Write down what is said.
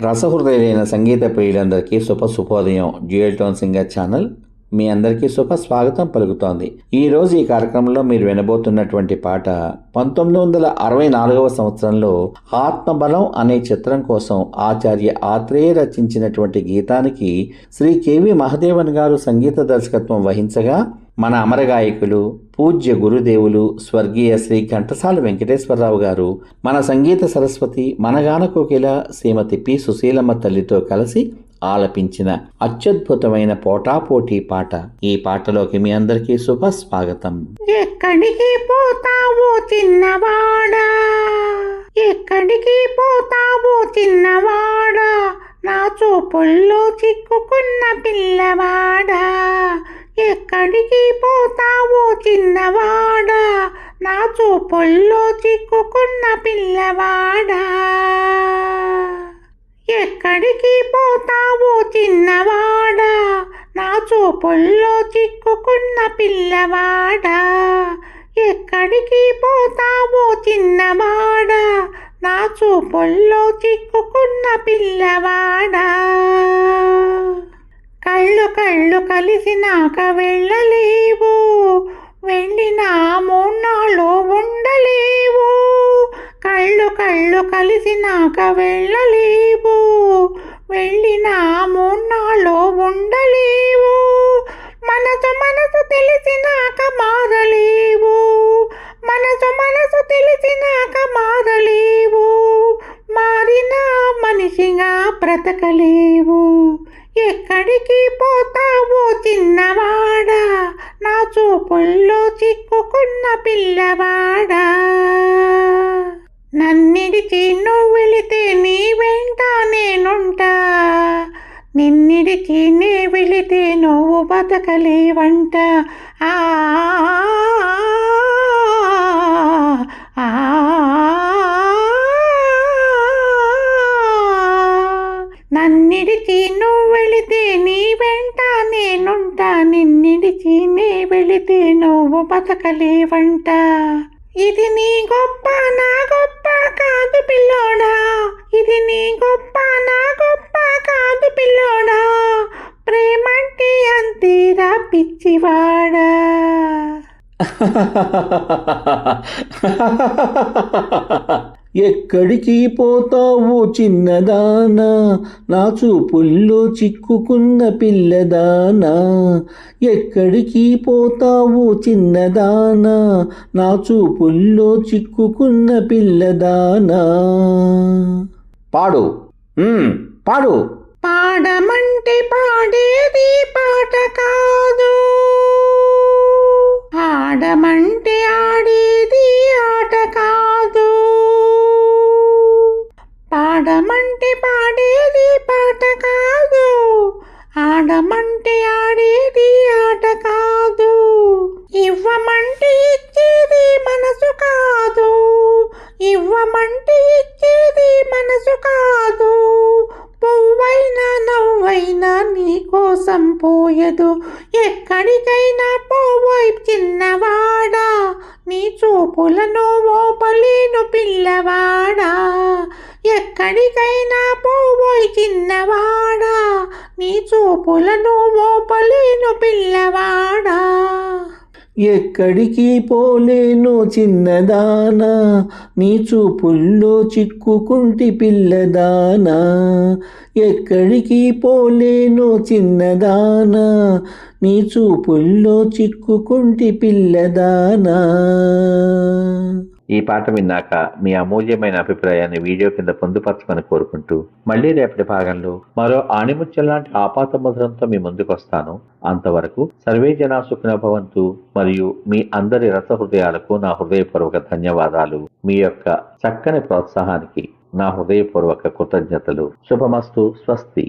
రసహృదయులైన సంగీత ప్రియులందరికీ శుభోదయం. Dual tone singer channel మీ అందరికీ స్వాగతం పలుకుతోంది. ఈరోజు ఈ కార్యక్రమంలో మీరు వినబోతున్నటువంటి పాట 1964 సంవత్సరంలో ఆత్మబలం అనే చిత్రం కోసం ఆచార్య ఆత్రేయ రచించినటువంటి గీతానికి శ్రీ కెవి మహదేవన్ గారు సంగీత దర్శకత్వం వహించగా, మన అమరగాయకులు పూజ్య గురుదేవులు స్వర్గీయ శ్రీ ఘంటసాల వెంకటేశ్వరరావు గారు, మన సంగీత సరస్వతి మన గాన కోకిల శ్రీమతి పి సుశీలమ్మ తల్లితో కలిసి ఆలపించిన అత్యద్భుతమైన పోటాపోటీ పాట. ఈ పాటలోకి మీ అందరికీ స్వాగతం. ఎక్కడికి పోతావో చిన్నవాడా, ఎక్కడికి పోతావో చిన్నవాడా, నా చూపుల్లో చిక్కుకున్న పిల్లవాడా. ఎక్కడికి పోతావో చిన్నవాడా, నా చూపుల్లో చిక్కుకున్న పిల్లవాడా. ఎక్కడికి పోతావో చిన్నవాడా, నా చూపుల్లో చిక్కుకున్న పిల్లవాడా. ఎక్కడికి పోతావో చిన్నవాడా, నా చూపుల్లో చిక్కుకున్న పిల్లవాడా. కళ్ళు కళ్ళు కలిసినాక వెళ్ళలేవు, వెళ్ళినా మూన్నాళ్ళు ఉండలేవు. కళ్ళు కళ్ళు కలిసినాక వెళ్ళలేవు, వెళ్ళినా మూన్నాళ్ళు ఉండలేవు. మనసు మనసు తెలిసినాక మారలేవు, మనసు మనసు తెలిసినాక మారలేవు. మారిన మనిషిగా బ్రతకలేవు. ఎక్కడికి పోతావో చిన్నవాడా, నా చూపుల్లో చిక్కుకున్న పిల్లవాడా. నన్నిడిచి నువ్వు వెళితే నీ వెంట నేనుంటా, నిన్నిడిచి నే వెళితే నువ్వు బతకలేవంట. ఆ నన్నిడిచి నువ్వు వెళితే నీ వెంట నేనుంటా, నిన్నిడిచి నే వెళితే నువ్వు బతకలేవంట. ఇది నీ గొప్ప నా గొప్ప కాదు పిల్లోడా, ఇది నీ గొప్ప నా గొప్ప కాదు పిల్లోడా. ప్రేమంటే అంతేరా పిచ్చివాడా. ఎక్కడికి పోతావు చిన్నదానా, నా చూపుల్లో చిక్కుకున్న పిల్లదానా. ఎక్కడికి పోతావు చిన్నదానా, నా చూపుల్లో చిక్కుకున్న పిల్లదానా. పాడు పాడు. పాడమంటే పాడేది పాట కాదు, ఆడమంటే ఆడేది ఆట కాదు. పాడమంటే పాడేది పాట కాదు, ఆడమంటే ఆడేది ఆట కాదు. ఇవ్వమంటే ఇచ్చేది మనసు కాదు, ఇవ్వమంటే ఇచ్చేది మనసు కాదు. పువ్వైనా నవ్వైనా నీ కోసం పోయదు. ఎక్కడికైనా పోవోయ్ చిన్నవాడా, నీ చూపులను ఓపలేను పిల్లవాడా. ఎక్కడికైనా పోవోయ్ చిన్నవాడా, నీ చూపులను ఓపలేను పిల్లవాడా. ఎక్కడికి పోలేను చిన్నదానా, నీ చూపుల్లో చిక్కుకుంటి పిల్లదానా. ఎక్కడికి పోలేను చిన్నదానా, నీ చూపుల్లో చిక్కుకుంటి పిల్లదానా. ఈ పాట విన్నాక మీ అమూల్యమైన అభిప్రాయాన్ని వీడియో కింద పొందుపరచమని కోరుకుంటూ, మళ్ళీ రేపటి భాగంలో మరో ఆణిముత్యం లాంటి ఆపాత మధురంతో మీ ముందుకు వస్తాను. అంతవరకు సర్వే జనా సుఖినో భవంతు. మరియు మీ అందరి రసహృదయాలకు నా హృదయపూర్వక ధన్యవాదాలు. మీ యొక్క చక్కని ప్రోత్సాహానికి నా హృదయపూర్వక కృతజ్ఞతలు. శుభమస్తు. స్వస్తి.